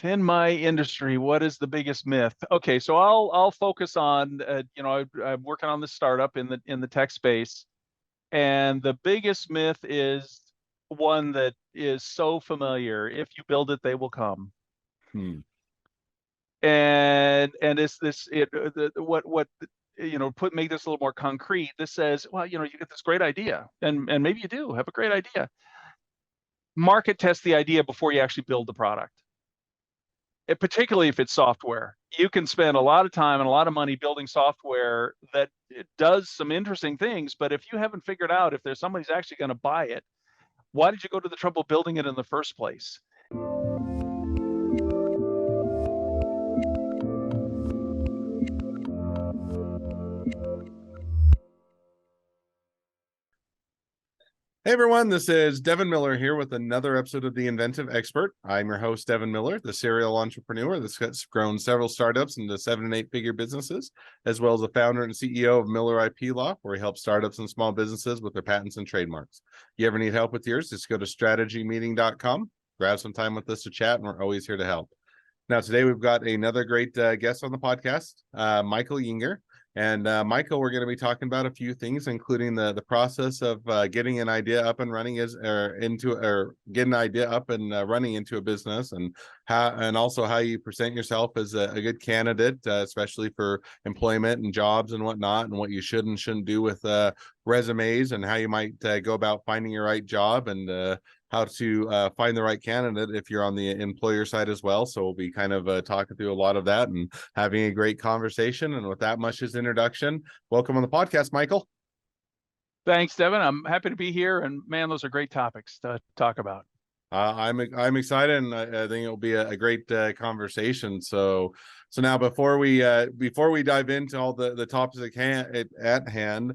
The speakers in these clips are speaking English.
In my industry, what is the biggest myth? Okay, so I'll focus on I'm working on this startup in the tech space, and the biggest myth is one that is so familiar. If you build it, they will come. Hmm. And it's this it what put make this a little more concrete. This says, well, you get this great idea, and maybe you do have a great idea. Market test the idea before you actually build the product. Particularly if it's software. You can spend a lot of time and a lot of money building software that it does some interesting things, but if you haven't figured out if there's somebody's actually going to buy it, why did you go to the trouble of building it in the first place? Hey everyone, this is Devin Miller here with another episode of The Inventive Expert. I'm your host, Devin Miller, the serial entrepreneur that's grown several startups into 7 and 8 figure businesses, as well as the founder and CEO of Miller IP Law, where he helps startups and small businesses with their patents and trademarks. You ever need help with yours, just go to strategymeeting.com, grab some time with us to chat, and we're always here to help. Now, today we've got another great guest on the podcast, Michael Yinger. And Michael, we're going to be talking about a few things, including the process of getting an idea up and running getting an idea up and running into a business, and also how you present yourself as a good candidate, especially for employment and jobs and whatnot, and what you should and shouldn't do with resumes, and how you might go about finding your right job, and how to find the right candidate if you're on the employer side as well. So we'll be kind of talking through a lot of that and having a great conversation. And with that much as introduction, welcome on the podcast, Michael. Thanks, Devin. I'm happy to be here, and man, those are great topics to talk about. I'm excited, and I think it'll be a great conversation. So now before we dive into all the topics at hand,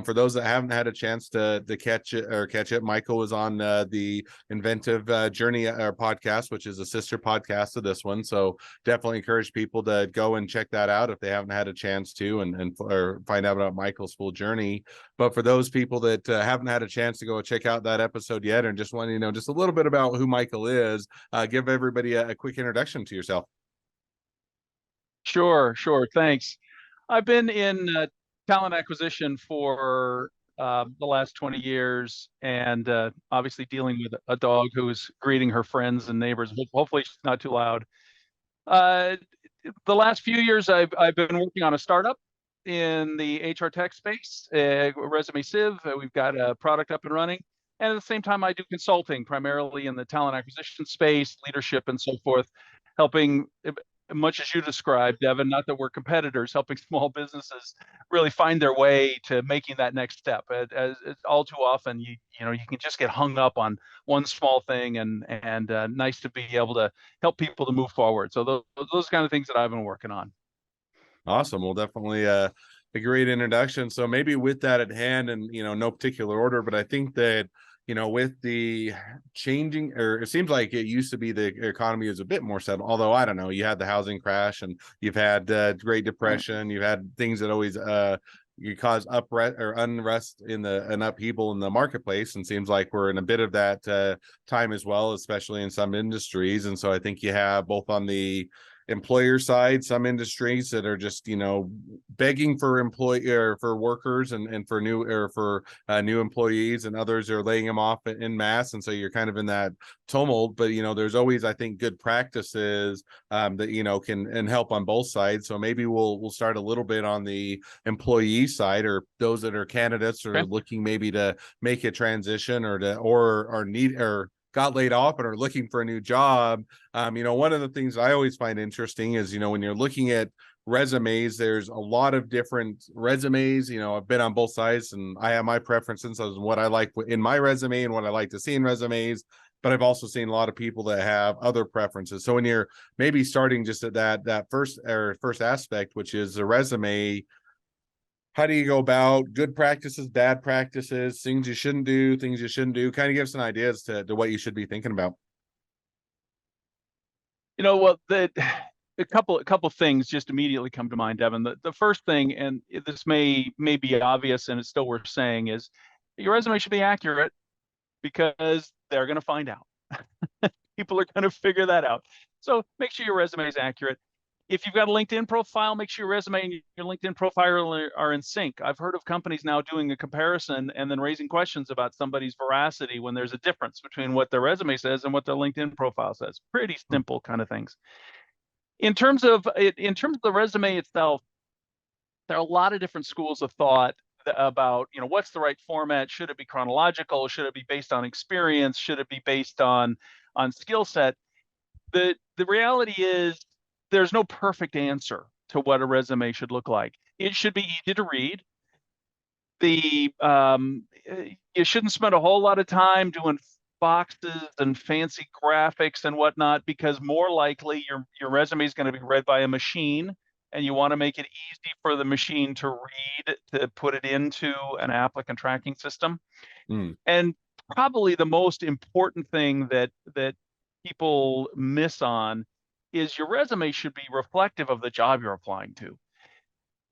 for those that haven't had a chance to catch it, Michael was on the Inventive Journey podcast, which is a sister podcast of this one. So definitely encourage people to go and check that out if they haven't had a chance to, or find out about Michael's full journey. But for those people that haven't had a chance to go check out that episode yet, and just want to know just a little bit about who Michael is, give everybody a quick introduction to yourself. Sure. Thanks. I've been in talent acquisition for the last 20 years, and obviously dealing with a dog who's greeting her friends and neighbors. Hopefully, she's not too loud. Uh, the last few years, I've been working on a startup in the HR tech space, Resume Sieve. We've got a product up and running. And at the same time, I do consulting primarily in the talent acquisition space, leadership, and so forth, helping, much as you described, Devin, not that we're competitors, helping small businesses really find their way to making that next step. As all too often, you can just get hung up on one small thing, and nice to be able to help people to move forward. So those kind of things that I've been working on. Awesome. Well, definitely a great introduction. So maybe with that at hand, and no particular order, but I think that with the changing, or it seems like it used to be the economy is a bit more settled. Although I don't know, you had the housing crash, and you've had Great Depression, you've had things that always you cause unrest and upheaval in the marketplace, and seems like we're in a bit of that time as well, especially in some industries. And so I think you have both on the employer side some industries that are just begging for workers and for new employees, and others are laying them off in mass. And so you're kind of in that tumult, but there's always, I think, good practices that can help on both sides. So maybe we'll start a little bit on the employee side, or those that are candidates or looking maybe to make a transition, or need or got laid off and are looking for a new job. One of the things I always find interesting is, when you're looking at resumes, there's a lot of different resumes. I've been on both sides, and I have my preferences on what I like in my resume and what I like to see in resumes. But I've also seen a lot of people that have other preferences. So when you're maybe starting just at that first aspect, which is the resume, how do you go about good practices, bad practices, things you shouldn't do, kind of give us an idea as to what you should be thinking about? Well, a couple things just immediately come to mind, Devin. The first thing, and this may be obvious and it's still worth saying, is your resume should be accurate, because they're going to find out. People are going to figure that out. So make sure your resume is accurate. If you've got a LinkedIn profile, make sure your resume and your LinkedIn profile are in sync. I've heard of companies now doing a comparison and then raising questions about somebody's veracity when there's a difference between what their resume says and what their LinkedIn profile says. Pretty Hmm. simple kind of things. In terms of the resume itself, there are a lot of different schools of thought about, what's the right format. Should it be chronological? Should it be based on experience? Should it be based on skill set? The reality is there's no perfect answer to what a resume should look like. It should be easy to read. You shouldn't spend a whole lot of time doing boxes and fancy graphics and whatnot, because more likely your resume is going to be read by a machine, and you want to make it easy for the machine to read, to put it into an applicant tracking system. Hmm. And probably the most important thing that people miss on is your resume should be reflective of the job you're applying to.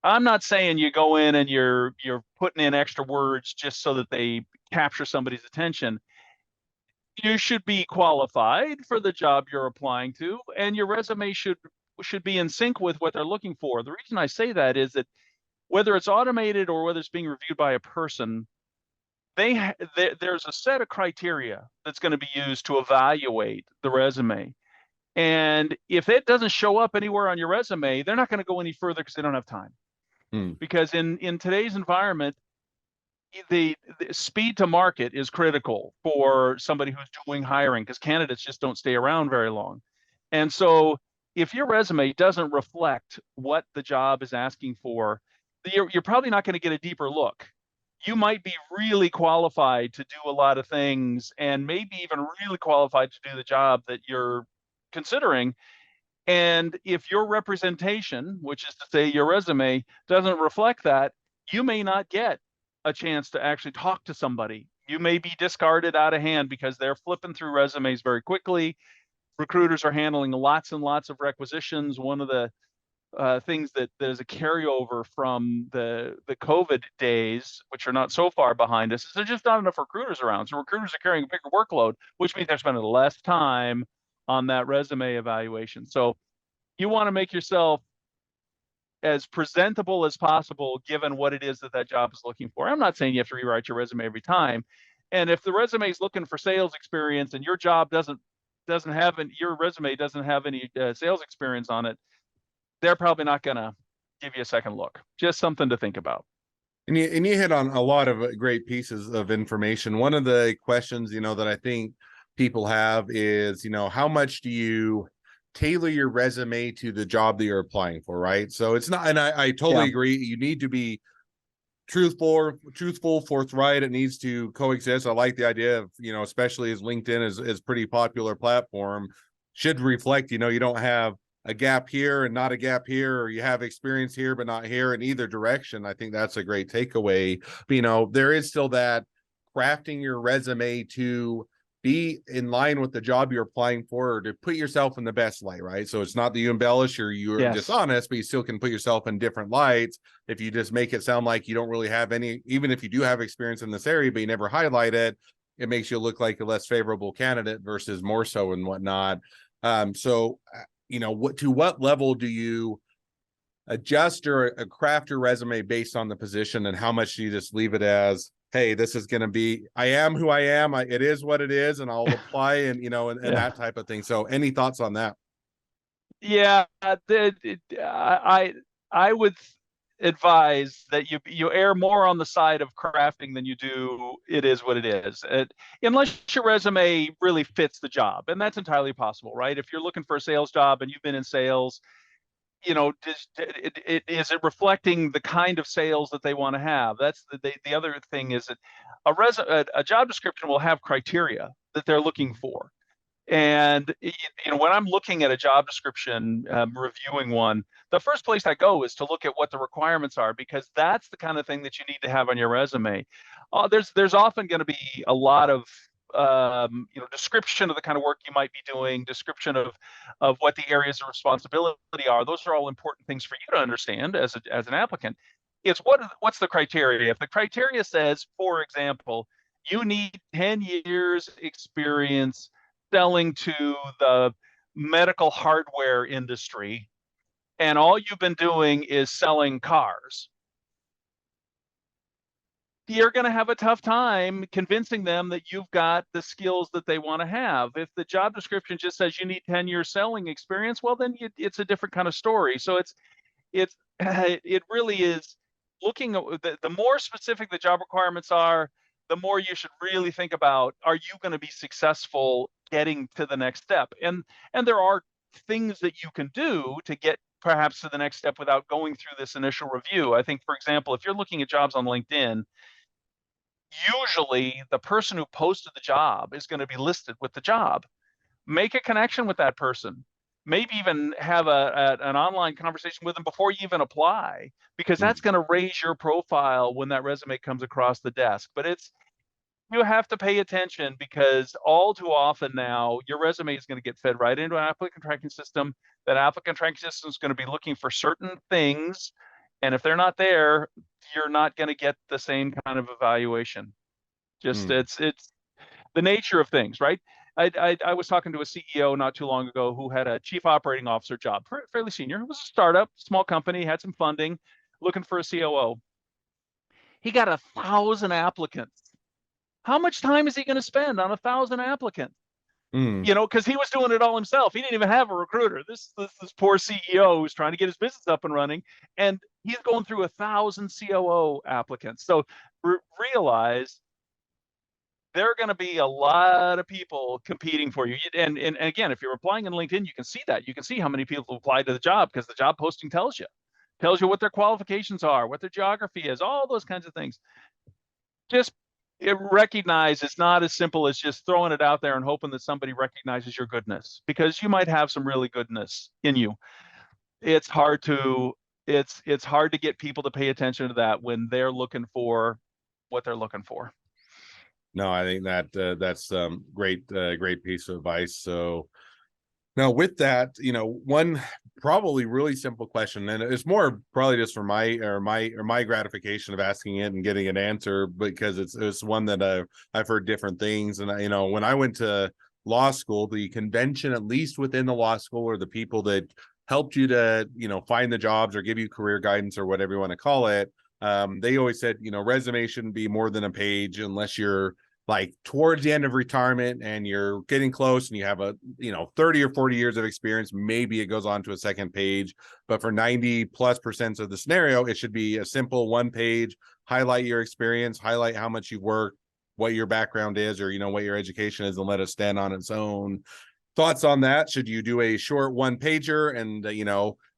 I'm not saying you go in and you're putting in extra words just so that they capture somebody's attention. You should be qualified for the job you're applying to, and your resume should be in sync with what they're looking for. The reason I say that is that whether it's automated or whether it's being reviewed by a person, there's a set of criteria that's going to be used to evaluate the resume. And if it doesn't show up anywhere on your resume, they're not going to go any further because they don't have time. Hmm. Because in today's environment, the speed to market is critical for somebody who's doing hiring, because candidates just don't stay around very long. And so if your resume doesn't reflect what the job is asking for, you're probably not going to get a deeper look. You might be really qualified to do a lot of things, and maybe even really qualified to do the job that you're considering. And if your representation, which is to say your resume, doesn't reflect that, you may not get a chance to actually talk to somebody. You may be discarded out of hand because they're flipping through resumes very quickly. Recruiters are handling lots and lots of requisitions. One of the things that there's a carryover from the COVID days, which are not so far behind us, is there's just not enough recruiters around. So recruiters are carrying a bigger workload, which means they're spending less time on that resume evaluation. So you want to make yourself as presentable as possible given what it is that that job is looking for. I'm not saying you have to rewrite your resume every time. And if the resume is looking for sales experience and your job doesn't have your resume doesn't have any sales experience on it, they're probably not going to give you a second look. Just something to think about. And you hit on a lot of great pieces of information. One of the questions, that I think people have is, how much do you tailor your resume to the job that you're applying for, right? So it's not, and I totally Yeah. agree. You need to be truthful, forthright. It needs to coexist. I like the idea of, especially as LinkedIn is pretty popular platform, should reflect, you don't have a gap here and not a gap here, or you have experience here but not here, in either direction. I think that's a great takeaway. But, there is still that crafting your resume to be in line with the job you're applying for, or to put yourself in the best light, right? So it's not that you embellish or you're Yes. dishonest, but you still can put yourself in different lights. If you just make it sound like you don't really have any, even if you do have experience in this area but you never highlight it, it makes you look like a less favorable candidate versus more so and whatnot. So what level do you adjust or craft your resume based on the position, and how much do you just leave it as, hey, this is going to be, I am who I am, it is what it is, and I'll apply, and Yeah. that type of thing. So any thoughts on that? Yeah. I would advise that you err more on the side of crafting than you do it is what it is. Unless your resume really fits the job, and that's entirely possible, right? If you're looking for a sales job and you've been in sales, is it reflecting the kind of sales that they want to have? That's the other thing, is that a job description will have criteria that they're looking for. And when I'm looking at a job description, reviewing one, the first place I go is to look at what the requirements are, because that's the kind of thing that you need to have on your resume. There's often going to be a lot of description of the kind of work you might be doing, description of what the areas of responsibility are. Those are all important things for you to understand as an applicant. It's what's the criteria. If the criteria says, for example, you need 10 years experience selling to the medical hardware industry and all you've been doing is selling cars, you're going to have a tough time convincing them that you've got the skills that they want to have. If the job description just says you need 10 years selling experience, well, then it's a different kind of story. So it's it really is looking at the more specific the job requirements are, the more you should really think about, are you going to be successful getting to the next step? And there are things that you can do to get perhaps to the next step without going through this initial review. I think, for example, if you're looking at jobs on LinkedIn, usually the person who posted the job is going to be listed with the job. Make a connection with that person. Maybe even have an online conversation with them before you even apply, because that's Mm. going to raise your profile when that resume comes across the desk. But you have to pay attention, because all too often now your resume is going to get fed right into an applicant tracking system. That applicant tracking system is going to be looking for certain things, and if they're not there, you're not going to get the same kind of evaluation. Just Mm. it's the nature of things, right? I was talking to a CEO not too long ago who had a chief operating officer job, fairly senior. It was a startup, small company, had some funding, looking for a COO. He got 1,000 applicants. How much time is he going to spend on 1,000 applicants? Mm. Because he was doing it all himself. He didn't even have a recruiter. This poor CEO who's trying to get his business up and running, and he's going through 1,000 COO applicants. So realize there are going to be a lot of people competing for you. And again, if you're applying in LinkedIn, you can see that. You can see how many people applied to the job, because the job posting tells you what their qualifications are, what their geography is, all those kinds of things. Just recognize it's not as simple as just throwing it out there and hoping that somebody recognizes your goodness, because you might have some really goodness in you. It's hard to it's hard to get people to pay attention to that when they're looking for what they're looking for. No, I think that that's great piece of advice. So now with that, one probably really simple question, and it's more probably just for my gratification of asking it and getting an answer, because it's one that I've heard different things. And when I went to law school, the convention, at least within the law school, or the people that helped you to find the jobs or give you career guidance or whatever you want to call it, they always said resume shouldn't be more than a page unless you're like towards the end of retirement and you're getting close and you have a 30 or 40 years of experience. Maybe it goes on to a second page, but for 90+% of the scenario, it should be a simple one page. Highlight your experience, highlight how much you've worked, what your background is, or what your education is, and let it stand on its own. Thoughts on that? Should you do a short one pager, and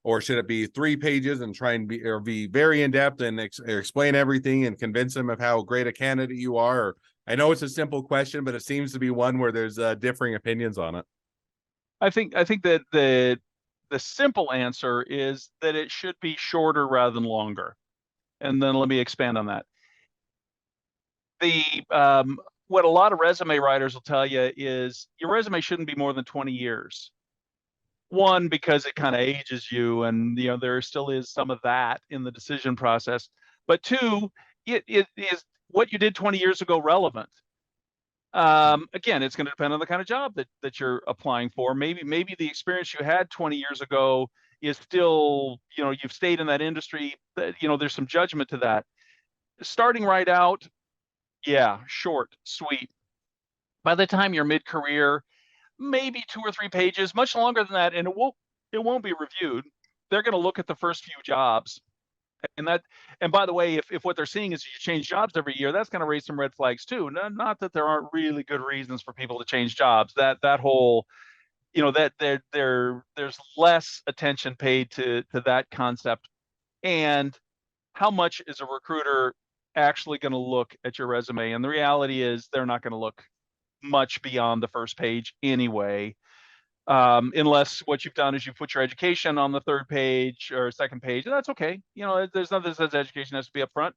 or should it be 3 pages and try and be very in depth and explain everything and convince them of how great a candidate you are? Or, I know it's a simple question, but it seems to be one where there's differing opinions on it. I think that the simple answer is that it should be shorter rather than longer. And then let me expand on that. The what a lot of resume writers will tell you is your resume shouldn't be more than 20 years. One, because it kind of ages you, and there still is some of that in the decision process. But two, it is what you did 20 years ago relevant? Again, it's going to depend on the kind of job that you're applying for. Maybe the experience you had 20 years ago is still, you've stayed in that industry. There's some judgment to that. Starting right out, yeah, short, sweet. By the time you're mid-career, maybe 2 or 3 pages, much longer than that, and it won't be reviewed. They're going to look at the first few jobs. And by the way, if what they're seeing is you change jobs every year, that's going to raise some red flags too. Not that there aren't really good reasons for people to change jobs. That whole, that there's less attention paid to that concept. And how much is a recruiter actually going to look at your resume? And the reality is they're not going to look much beyond the first page anyway. Unless what you've done is you put your education on the third page or second page, and that's okay. There's nothing that says education has to be up front.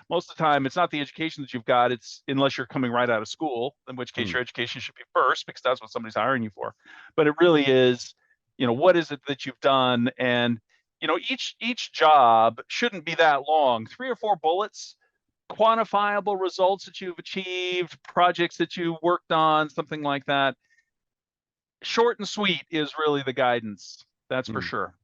Most of the time it's not the education that you've got. It's unless you're coming right out of school, in which case Hmm. your education should be first, because that's what somebody's hiring you for. But it really is, what is it that you've done? And each job shouldn't be that long. 3 or 4 bullets, quantifiable results that you've achieved, projects that you worked on, something like that. short and sweet is really the guidance. That's for Mm. sure.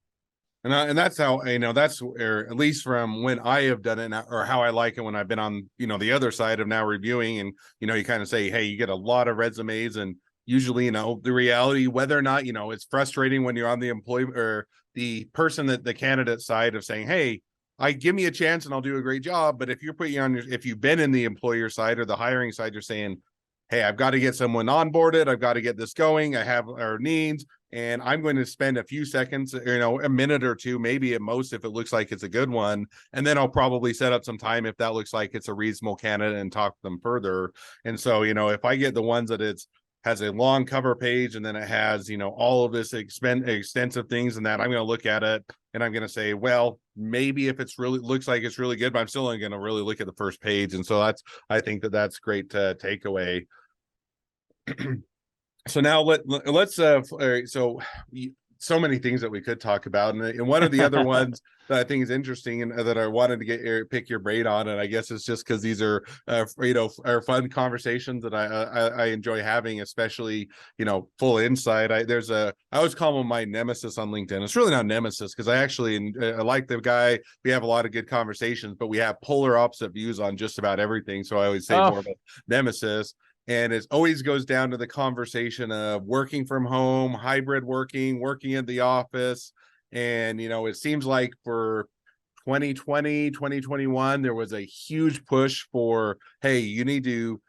And that's how, that's, or at least from when I have done it, or how I like it when I've been on, the other side of now reviewing, and you kind of say, hey, you get a lot of resumes, and usually, the reality, whether or not, it's frustrating when you're on the employee or the person, that the candidate side of saying, hey, I give me a chance and I'll do a great job. But if you're putting on if you've been in the employer side or the hiring side, you're saying, hey, I've got to get someone onboarded, I've got to get this going, I have our needs, and I'm going to spend a few seconds, a minute or two, maybe at most, if it looks like it's a good one. And then I'll probably set up some time if that looks like it's a reasonable candidate and talk to them further. And so, if I get the ones that it's has a long cover page and then it has, all of this extensive things and that, I'm going to look at it and I'm going to say, well, maybe if it's really looks like it's really good, but I'm still only going to really look at the first page. And so I think that's great takeaway. So now let's so many things that we could talk about, and one of the other ones that I think is interesting and that I wanted to pick your brain on, and I guess it's just because these are are fun conversations that I enjoy having, especially full insight. I always call him my nemesis on LinkedIn. It's really not nemesis because I like the guy. We have a lot of good conversations, but we have polar opposite views on just about everything. So I always say Oh, more of a nemesis. And it always goes down to the conversation of working from home, hybrid working at the office. And, it seems like for 2020, 2021, there was a huge push for, hey, you need to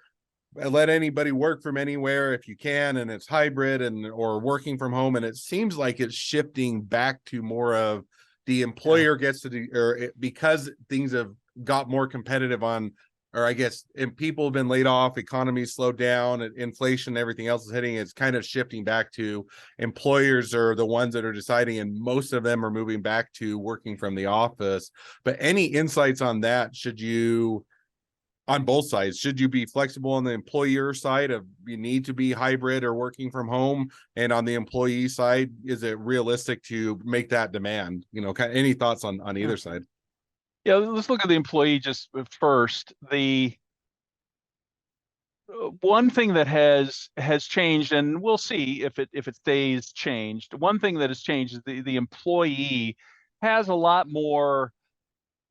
let anybody work from anywhere if you can, and it's hybrid or working from home. And it seems like it's shifting back to more of the yeah. employer gets to do, because things have got more competitive on, or I guess, and people have been laid off, economies slowed down, and inflation, everything else is hitting. It's kind of shifting back to employers are the ones that are deciding, and most of them are moving back to working from the office. But any insights on that? On both sides, should you be flexible on the employer side of you need to be hybrid or working from home, and on the employee side, is it realistic to make that demand? Any thoughts on Yeah. either side? Yeah, let's look at the employee just first. The one thing that has changed, and we'll see if it stays changed. One thing that has changed is the employee has a lot more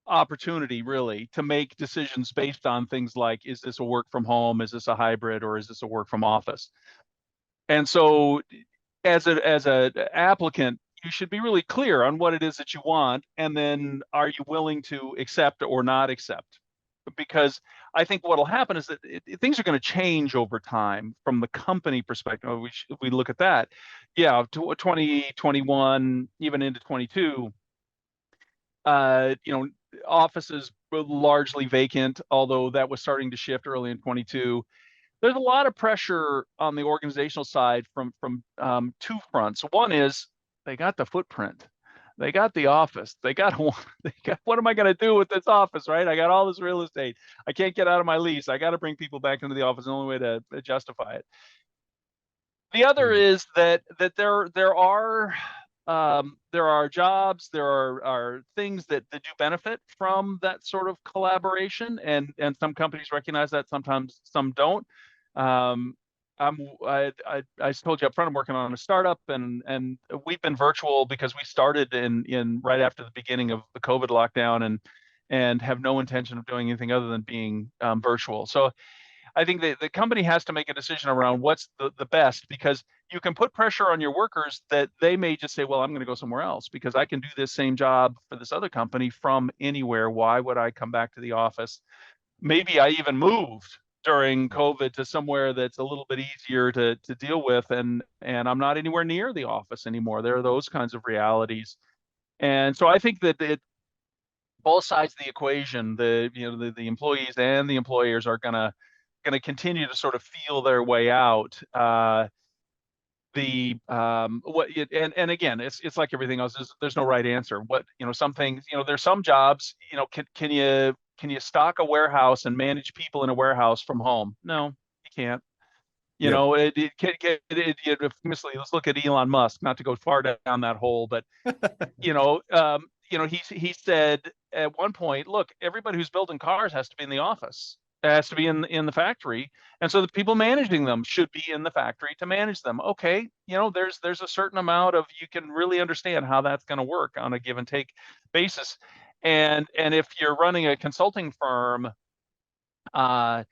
opportunity really to make decisions based on things like, is this a work from home, is this a hybrid, or is this a work from office? And so as a applicant, you should be really clear on what it is that you want, and then are you willing to accept or not accept? Because I think what will happen is that things are going to change over time from the company perspective. If we look at that, yeah, 2021, even into 22, offices were largely vacant, although that was starting to shift early in 22. There's a lot of pressure on the organizational side from two fronts. One is they got the footprint, they got the office, they got what am I going to do with this office, right? I got all this real estate, I can't get out of my lease, I got to bring people back into the office. The only way to justify it. The other is that there are jobs, are things that do benefit from that sort of collaboration, and some companies recognize that, sometimes some don't. Um, I told you up front, I'm working on a startup, and we've been virtual because we started in right after the beginning of the COVID lockdown, and have no intention of doing anything other than being virtual. So I think the company has to make a decision around what's the best, because you can put pressure on your workers that they may just say, well, I'm going to go somewhere else because I can do this same job for this other company from anywhere. Why would I come back to the office? Maybe I even moved during COVID to somewhere that's a little bit easier to deal with, and I'm not anywhere near the office anymore. There are those kinds of realities. And so I think that both sides of the equation, the employees and the employers are gonna continue to sort of feel their way out. The what and again, it's like everything else. There's no right answer. What some things, there's some jobs. Can you stock a warehouse and manage people in a warehouse from home? No, you can't. Yep. Famously, let's look at Elon Musk. Not to go far down that hole, but he said at one point, look, everybody who's building cars has to be in the office. It has to be in the factory, and so the people managing them should be in the factory to manage them. Okay, there's a certain amount of, you can really understand how that's going to work on a give and take basis. And if you're running a consulting firm, uh,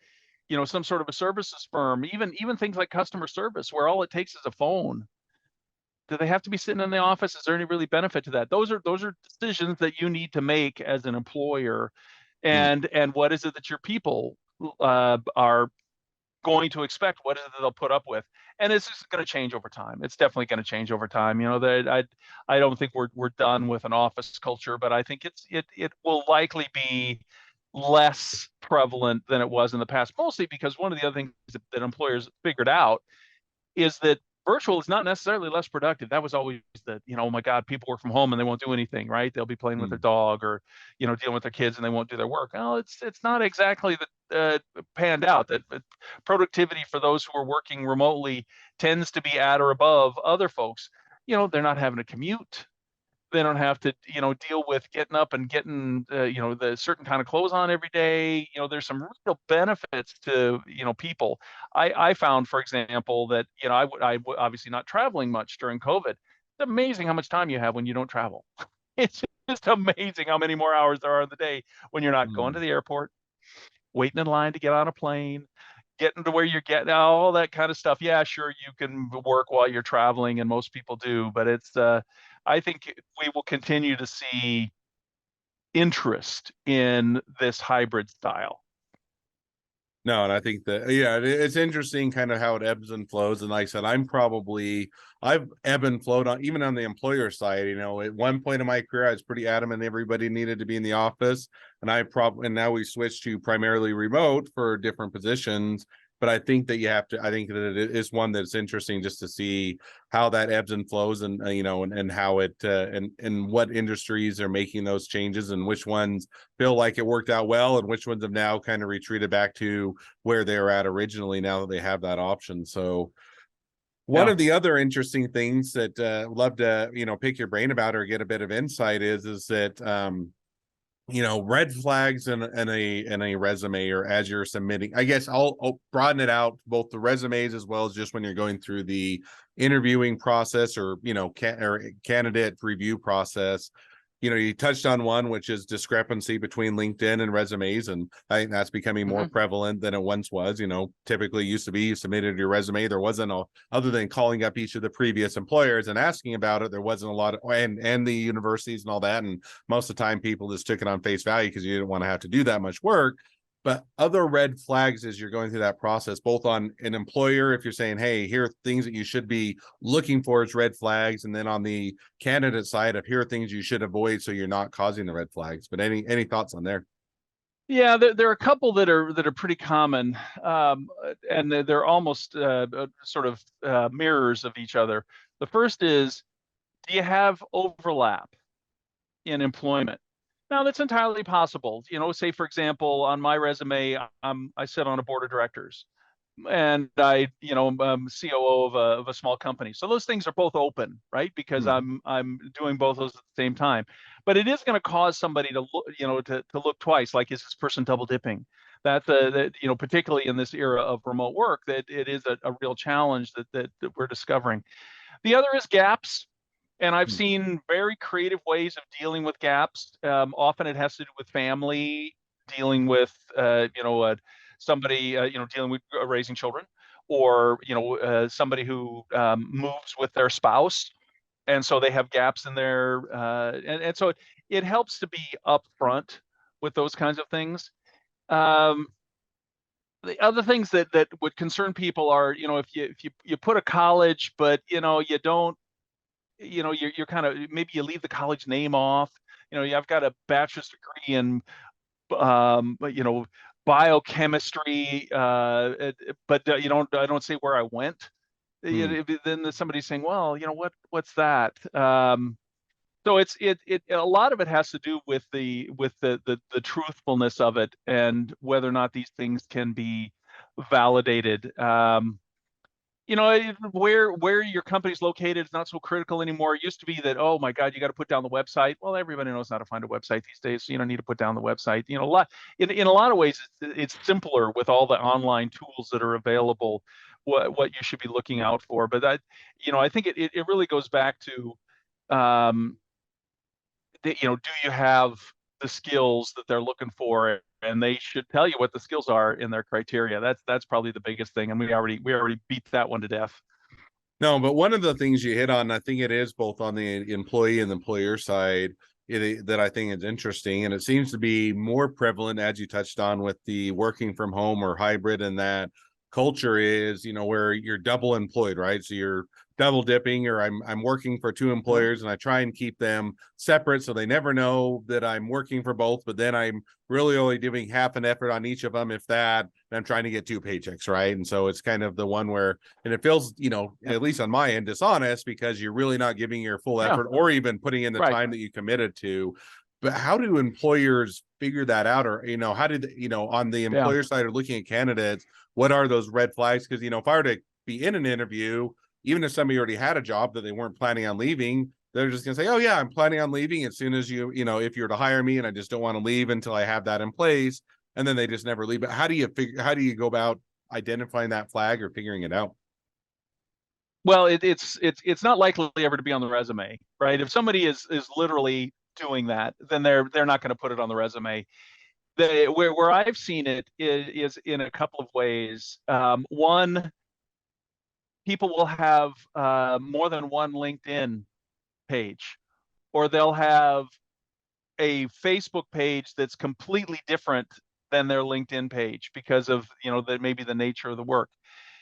some sort of a services firm, even things like customer service, where all it takes is a phone. Do they have to be sitting in the office? Is there any really benefit to that? Those are decisions that you need to make as an employer, Hmm. and what is it that your people are going to expect? What is it that they'll put up with? And it's just going to change over time. It's definitely going to change over time. That I don't think we're done with an office culture, but I think it will likely be less prevalent than it was in the past, mostly because one of the other things that employers figured out is that virtual is not necessarily less productive. That was always oh my God, people work from home and they won't do anything, right? They'll be playing with their Hmm. dog, or, dealing with their kids, and they won't do their work. Well, it's not exactly panned out. That productivity for those who are working remotely tends to be at or above other folks. They're not having to commute. They don't have to, deal with getting up and getting, the certain kind of clothes on every day. There's some real benefits to, people. I found, for example, that, obviously not traveling much during COVID. It's amazing how much time you have when you don't travel. It's just amazing how many more hours there are in the day when you're not going Hmm. to the airport, waiting in line to get on a plane, getting to where you're getting, all that kind of stuff. Yeah, sure, you can work while you're traveling, and most people do, but I think we will continue to see interest in this hybrid style. No, and I think that, yeah, it's interesting kind of how it ebbs and flows. And like I said, I've ebb and flowed on, even on the employer side. At one point in my career, I was pretty adamant everybody needed to be in the office, and now we switched to primarily remote for different positions. But I think that it is one that's interesting just to see how that ebbs and flows, and and how it and what industries are making those changes, and which ones feel like it worked out well, and which ones have now kind of retreated back to where they were at originally, now that they have that option. So one Yeah. of the other interesting things that love to pick your brain about or get a bit of insight is that red flags in a resume, or as you're submitting. I guess I'll broaden it out, both the resumes as well as just when you're going through the interviewing process, or or candidate review process. You touched on one, which is discrepancy between LinkedIn and resumes, and I think that's becoming more Mhm. prevalent than it once was. Typically used to be, you submitted your resume, there wasn't a, other than calling up each of the previous employers and asking about it, there wasn't a lot of, and the universities and all that, and most of the time people just took it on face value because you didn't want to have to do that much work. But other red flags as you're going through that process, both on an employer, if you're saying, hey, here are things that you should be looking for as red flags, and then on the candidate side of, here are things you should avoid so you're not causing the red flags. But any thoughts on there? Yeah, there are a couple that are pretty common, and they're almost sort of mirrors of each other. The first is, do you have overlap in employment? Now, that's entirely possible. Say, for example, on my resume, I sit on a board of directors, and I'm COO of a small company. So those things are both open, right? Because Hmm. I'm doing both those at the same time. But it is going to cause somebody to look, to look twice. Like, is this person double dipping? That particularly in this era of remote work, that it is a real challenge that we're discovering. The other is gaps. And I've seen very creative ways of dealing with gaps. Often it has to do with family, dealing with, somebody, dealing with raising children, or, somebody who moves with their spouse. And so they have gaps in their, and so it helps to be upfront with those kinds of things. Um, the other things that would concern people are, if you put a college, but, you don't, you're kind of, maybe you leave the college name off. I've got a bachelor's degree in, but, biochemistry, but I don't say where I went. Hmm. Then somebody's saying, well, what's that? So a lot of it has to do with the truthfulness of it, and whether or not these things can be validated. where your company's located is not so critical anymore. It used to be that, oh my God, you got to put down the website. Well, everybody knows how to find a website these days, so you don't need to put down the website. A lot in a lot of ways, it's simpler with all the online tools that are available. What you should be looking out for, but I think it really goes back to, do you have the skills that they're looking for, and they should tell you what the skills are in their criteria. That's probably the biggest thing, and we already beat that one to death. No, but one of the things you hit on, I think it is both on the employee and the employer side, that I think is interesting, and it seems to be more prevalent, as you touched on, with the working from home or hybrid, and that culture is, where you're double employed, right? So you're double dipping, or I'm working for two employers, and I try and keep them separate so they never know that I'm working for both, but then I'm really only doing half an effort on each of them, if that, and I'm trying to get two paychecks, right? And so it's kind of the one where, and it feels, at least on my end, dishonest, because you're really not giving your full Yeah, effort or even putting in the right. time that you committed to. But how do employers figure that out? Or, how did, on the Yeah. employer side, or looking at candidates, what are those red flags? Because, if I were to be in an interview, even if somebody already had a job that they weren't planning on leaving, they're just going to say, oh yeah, I'm planning on leaving as soon as if you were to hire me, and I just don't want to leave until I have that in place. And then they just never leave. But how do you go about identifying that flag or figuring it out? Well, it's not likely ever to be on the resume, right? If somebody is literally doing that, then they're not going to put it on the resume. Where I've seen it is in a couple of ways. One, people will have more than one LinkedIn page, or they'll have a Facebook page that's completely different than their LinkedIn page because of maybe the nature of the work.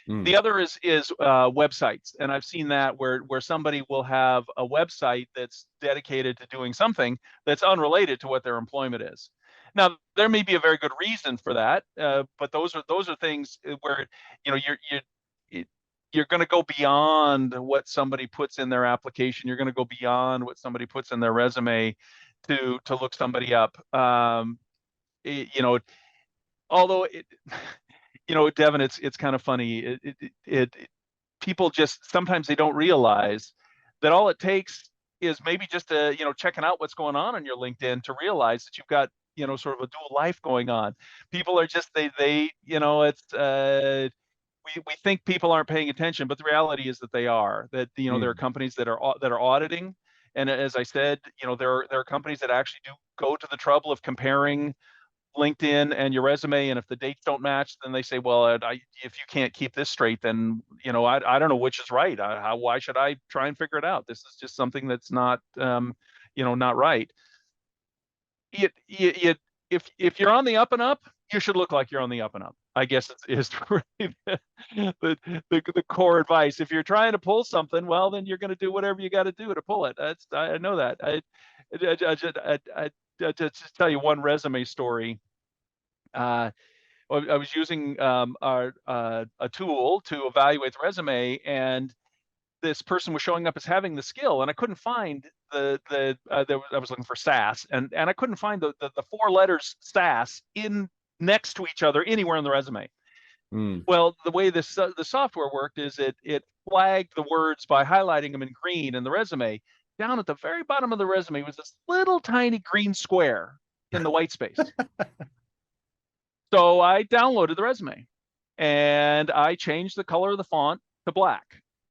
Mm. The other is websites, and I've seen that where somebody will have a website that's dedicated to doing something that's unrelated to what their employment is. Now, there may be a very good reason for that, but those are things where you're going to go beyond what somebody puts in their application. You're going to go beyond what somebody puts in their resume to look somebody up. It, you know, although Devin, it's kind of funny. People just sometimes they don't realize that all it takes is maybe just checking out what's going on your LinkedIn to realize that you've got sort of a dual life going on. People are just they it's we think people aren't paying attention, but the reality is that they are. That there are Mm. companies that are auditing, and as I said, there are companies that actually do go to the trouble of comparing LinkedIn and your resume, and if the dates don't match, then they say, well, if you can't keep this straight, then I don't know which is right. Why should I try and figure it out? This is just something that's not right. If you're on the up and up, you should look like you're on the up and up. I guess is really the core advice. If you're trying to pull something, well, then you're going to do whatever you got to do to pull it. I know that. I just tell you one resume story. I was using a tool to evaluate the resume, and this person was showing up as having the skill, and I couldn't find I was looking for SAS, and I couldn't find the four letters SAS in next to each other anywhere in the resume. Mm. Well, the way the software worked is it flagged the words by highlighting them in green in the resume. Down at the very bottom of the resume was this little tiny green square in the white space. So I downloaded the resume and I changed the color of the font to black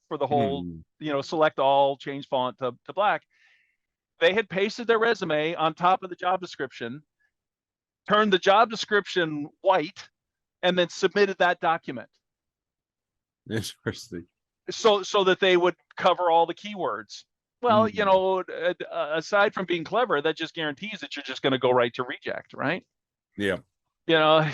for the whole, Mm. Select all, change font to black. They had pasted their resume on top of the job description, turned the job description white, and then submitted that document. Interesting. So that they would cover all the keywords. Well, Mm. aside from being clever, that just guarantees that you're just going to go right to reject, right? Yeah. You know,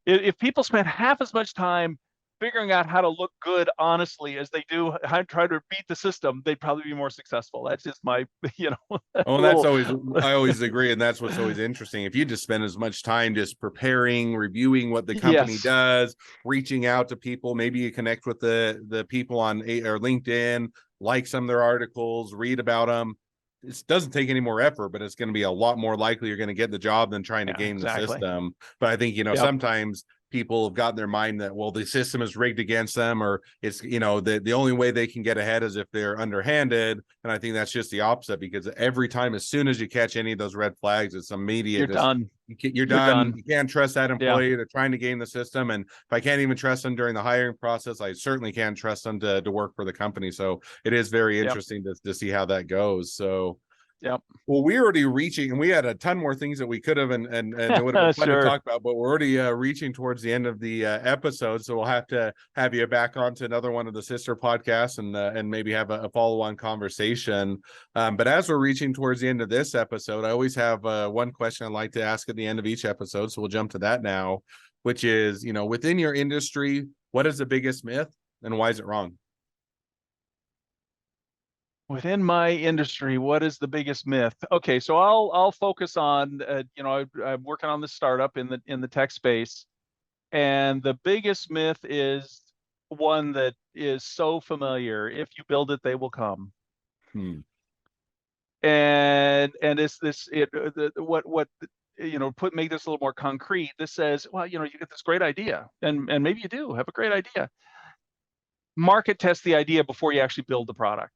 if people spend half as much time figuring out how to look good honestly as they do try to beat the system, they'd probably be more successful. That's just my Oh, and that's little. always, I always agree, and that's what's always interesting. If you just spend as much time just preparing, reviewing what the company Yes. does, reaching out to people, maybe you connect with the people on or LinkedIn, like some of their articles, read about them. It doesn't take any more effort, but it's going to be a lot more likely you're going to get the job than trying to Yeah, game the exactly. system. But I think Yep. sometimes people have gotten their mind that, well, the system is rigged against them, or it's, the only way they can get ahead is if they're underhanded. And I think that's just the opposite, because every time, as soon as you catch any of those red flags, it's You're immediate. done. You're You're done. done. You can't trust that Yeah. employee. They're trying to game the system. And if I can't even trust them during the hiring process, I certainly can't trust them to work for the company. So it is very Yep. interesting to see how that goes. So, Yep. well, we're already reaching, and we had a ton more things that we could have, and it would have been fun to Sure. talk about, but we're already reaching towards the end of the episode. So we'll have to have you back on to another one of the sister podcasts, and maybe have a follow-on conversation. But as we're reaching towards the end of this episode, I always have one question I'd like to ask at the end of each episode. So we'll jump to that now, which is, within your industry, what is the biggest myth and why is it wrong? Within my industry, what is the biggest myth? Okay, so I'll focus on I'm working on this startup in the tech space, and the biggest myth is one that is so familiar: if you build it, they will come. Hmm. And it's this it what make this a little more concrete. This says, well, you get this great idea, and maybe you do have a great idea. Market test the idea before you actually build the product.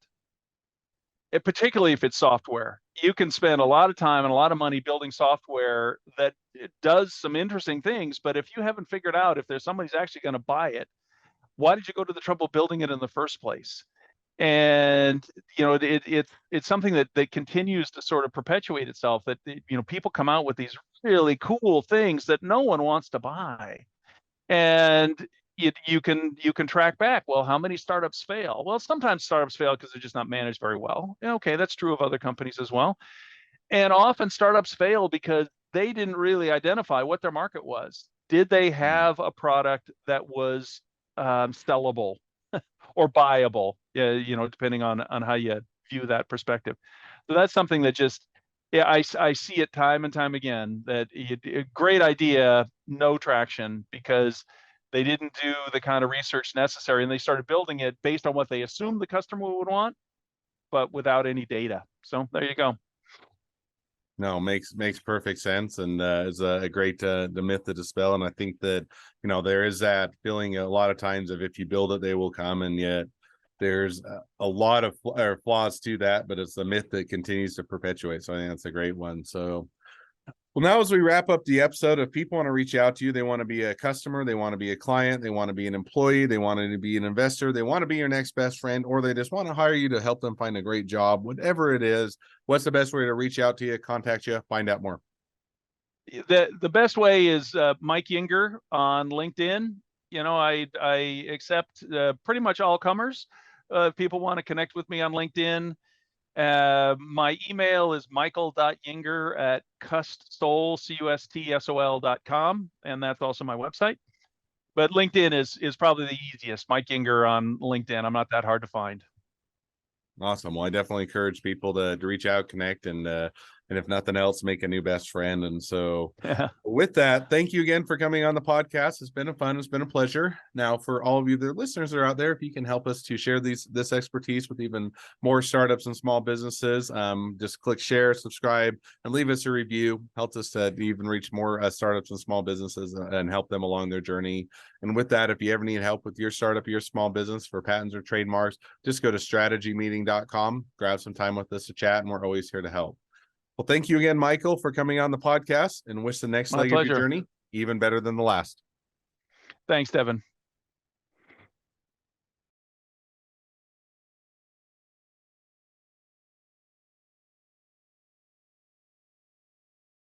Particularly if it's software, you can spend a lot of time and a lot of money building software that it does some interesting things, but if you haven't figured out if there's somebody's actually going to buy it, why did you go to the trouble building it in the first place? And it's something that continues to sort of perpetuate itself, that people come out with these really cool things that no one wants to buy. And you can track back, well, how many startups fail? Well, sometimes startups fail because they're just not managed very well. Okay, that's true of other companies as well. And often startups fail because they didn't really identify what their market was. Did they have a product that was sellable or buyable? Depending on how you view that perspective. So that's something that just, yeah, I see it time and time again, that a great idea, no traction, because they didn't do the kind of research necessary, and they started building it based on what they assumed the customer would want, but without any data. So there you go. No, makes perfect sense, and is a great the myth to dispel. And I think that there is that feeling a lot of times of, if you build it, they will come, and yet there's a lot of flaws to that, but it's the myth that continues to perpetuate. So I think that's a great one. So, well, now as we wrap up the episode, if people want to reach out to you, they want to be a customer, they want to be a client, they want to be an employee, they want to be an investor, they want to be your next best friend, or they just want to hire you to help them find a great job, whatever it is, what's the best way to reach out to you, contact you, find out more? The best way is Mike Yinger on LinkedIn. I accept pretty much all comers. If people want to connect with me on LinkedIn, my email is michael.yinger@custsol.com, and that's also my website. But LinkedIn is probably the easiest. Mike Yinger on LinkedIn. I'm not that hard to find. Awesome. Well, I definitely encourage people to reach out, connect, and if nothing else, make a new best friend. And so with that, thank you again for coming on the podcast. It's been it's been a pleasure. Now, for all of you, the listeners that are out there, if you can help us to share this expertise with even more startups and small businesses, just click share, subscribe, and leave us a review. Helps us to even reach more startups and small businesses and help them along their journey. And with that, if you ever need help with your startup, your small business, for patents or trademarks, just go to strategymeeting.com, grab some time with us to chat, and we're always here to help. Well, thank you again, Michael, for coming on the podcast, and wish the next My leg of your pleasure. journey even better than the last. Thanks, Devin.